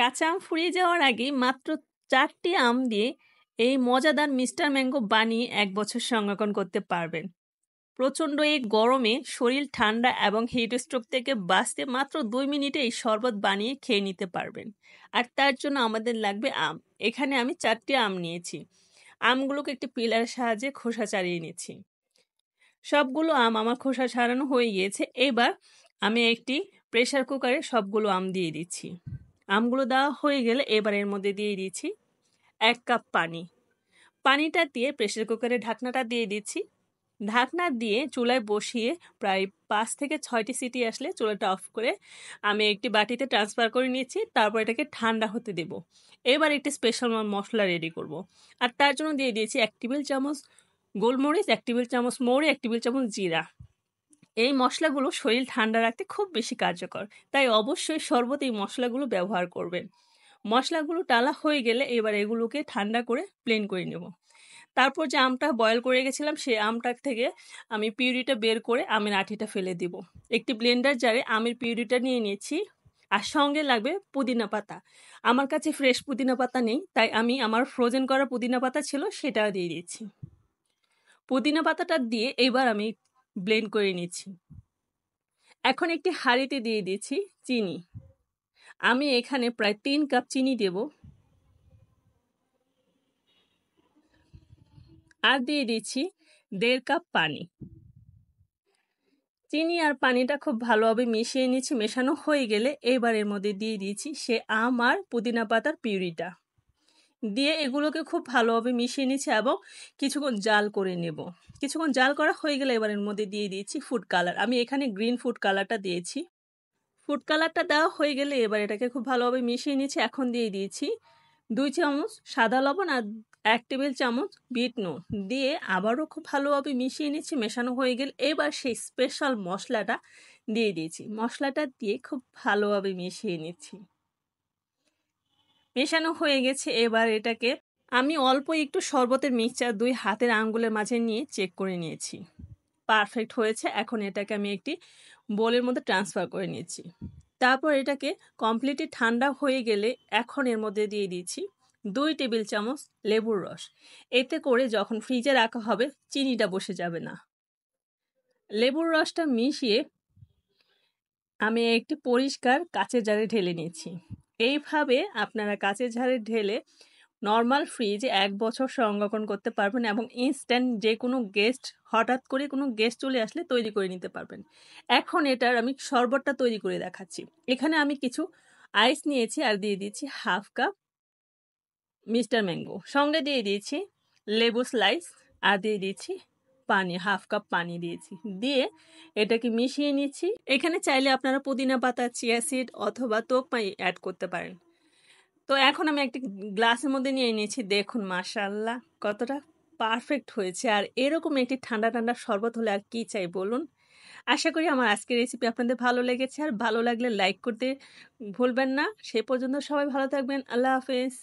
কাঁচা আম ফুরিয়ে যাওয়ার আগেই মাত্র ৪ টি আম দিয়ে এই মজাদার মিস্টার ম্যাঙ্গো বানিয়ে ১ বছর সংরক্ষণ করতে পারবেন। প্রচণ্ড এই গরমে শরীর ঠান্ডা এবং হিট স্ট্রোক থেকে বাঁচতে মাত্র ২ মিনিটে এই শরবত বানিয়ে খেয়ে নিতে পারবেন। আর তার জন্য আমাদের লাগবে আম। এখানে আমি ৪ টি আম নিয়েছি। আমগুলোকে একটি পিলারের সাহায্যে খোসা ছাড়িয়ে নিচ্ছি। সবগুলো আম আমার খোসা ছাড়ানো হয়ে গিয়েছে। এবার আমি একটি প্রেসার কুকারে সবগুলো আম দিয়ে দিচ্ছি। আমগুলো দেওয়া হয়ে গেলে এবার এর মধ্যে দিয়ে দিচ্ছি ১ কাপ পানি। পানিটা দিয়ে প্রেসার কুকারের ঢাকনাটা দিয়ে দিচ্ছি। ঢাকনা দিয়ে চুলায় বসিয়ে প্রায় ৫ থেকে ৬টি সিটি আসলে চুলাটা অফ করে আমি একটি বাটিতে ট্রান্সফার করে নিয়েছি। তারপর এটাকে ঠান্ডা হতে দেব। এবার একটি স্পেশাল মশলা রেডি করব। আর তার জন্য দিয়ে দিয়েছি ১ টেবিল চামচ গোলমরিচ, ১ টেবিল চামচ মৌরি, ১ টেবিল চামচ জিরা। এই মশলাগুলো শরীর ঠান্ডা রাখতে খুব বেশি কার্যকর। তাই অবশ্যই শরবতে এই মশলাগুলো ব্যবহার করবেন। মশলাগুলো টালা হয়ে গেলে এবার এগুলোকে ঠান্ডা করে ব্লেন্ড করে নেব। তারপর যে আমটা বয়েল করে রেখেছিলাম সেই আমটা থেকে আমি পিউরিটা বের করে আমের আঠিটা ফেলে দিব। একটি ব্লেন্ডার জারে আমের পিউরিটা নিয়ে নিয়েছি। আর সঙ্গে লাগবে পুদিনা পাতা। আমার কাছে ফ্রেশ পুদিনা পাতা নেই, তাই আমি আমার ফ্রোজেন করা পুদিনা পাতা ছিল সেটা দিয়ে দিচ্ছি। পুদিনা পাতাটা দিয়ে এবার আমি ব্লেন্ড করে নিচ্ছি। এখন একটি হাঁড়িতে দিয়ে দিচ্ছি চিনি। আমি এখানে প্রায় ৩ কাপ চিনি দেব। আর দিয়ে দিচ্ছি ১.৫ কাপ পানি। চিনি আর পানিটা খুব ভালোভাবে মিশিয়ে নিচ্ছি। মেশানো হয়ে গেলে এবার এর মধ্যে দিয়ে দিচ্ছি সে আম আর পুদিনা পাতার পিউরিটা। দিয়ে এগুলোকে খুব ভালোভাবে মিশিয়ে নিচ্ছি এবং কিছুক্ষণ জাল করে নেব। কিছুক্ষণ জাল করা হয়ে গেলে এবার এর মধ্যে দিয়ে দিচ্ছি ফুড কালার। আমি এখানে গ্রিন ফুড কালারটা দিয়েছি। ফুড কালারটা দেওয়া হয়ে গেলে এবার এটাকে খুব ভালোভাবে মিশিয়ে নিচ্ছি। এখন দিয়ে দিয়েছি ২ চামচ সাদা লবণ আর ১ টেবিল চামচ বিট নুন দিয়ে আবারও খুব ভালোভাবে মিশিয়ে নিচ্ছি। মেশানো হয়ে গেলে এবার সেই স্পেশাল মশলাটা দিয়ে দিয়েছি। মশলাটা দিয়ে খুব ভালোভাবে মিশিয়ে নিচ্ছি। মেশানো হয়ে গেছে। এবার এটাকে আমি অল্প একটু শরবতের মিক্সচার ২ হাতের আঙ্গুলের মাঝে নিয়ে চেক করে নিয়েছি। পারফেক্ট হয়েছে। এখন এটাকে আমি একটি বোলের মধ্যে ট্রান্সফার করে নিয়েছি। তারপর এটাকে কমপ্লিটলি ঠান্ডা হয়ে গেলে এখন এর মধ্যে দিয়ে দিচ্ছি ২ টেবিল চামচ লেবুর রস। এতে করে যখন ফ্রিজে রাখা হবে চিনিটা বসে যাবে না। লেবুর রসটা মিশিয়ে আমি একটি পরিষ্কার কাচের জারে ঢেলে নিয়েছি। এইভাবে আপনারা কাচের জারে ঢেলে নর্মাল ফ্রিজে ১ বছর সংরক্ষণ করতে পারবেন এবং ইনস্ট্যান্ট যে কোনো গেস্ট হঠাৎ করে কোনো গেস্ট চলে আসলে তৈরি করে নিতে পারবেন। এখন এটার আমি শরবতটা তৈরি করে দেখাচ্ছি। এখানে আমি কিছু আইস নিয়েছি আর দিয়ে দিচ্ছি 1/2 কাপ মিস্টার ম্যাঙ্গো। সঙ্গে দিয়ে দিয়েছি লেবু স্লাইস আর দিয়ে দিচ্ছি পানি, 1/2 কাপ পানি দিয়েছি। দিয়ে এটাকে মিশিয়ে নিচ্ছি। এখানে চাইলে আপনারা পুদিনা পাতা, চিয়া সিড অথবা তোকমাই অ্যাড করতে পারেন। তো এখন আমি একটি গ্লাসের মধ্যে নিয়ে নিয়েছি। দেখুন মাশাআল্লাহ কতটা পারফেক্ট হয়েছে। আর এরকম একটি ঠান্ডা ঠান্ডা শরবত হলে আর কি চাই বলুন। আশা করি আমার আজকের রেসিপি আপনাদের ভালো লেগেছে। আর ভালো লাগলে লাইক করতে ভুলবেন না। সে পর্যন্ত সবাই ভালো থাকবেন। আল্লাহ হাফেজ।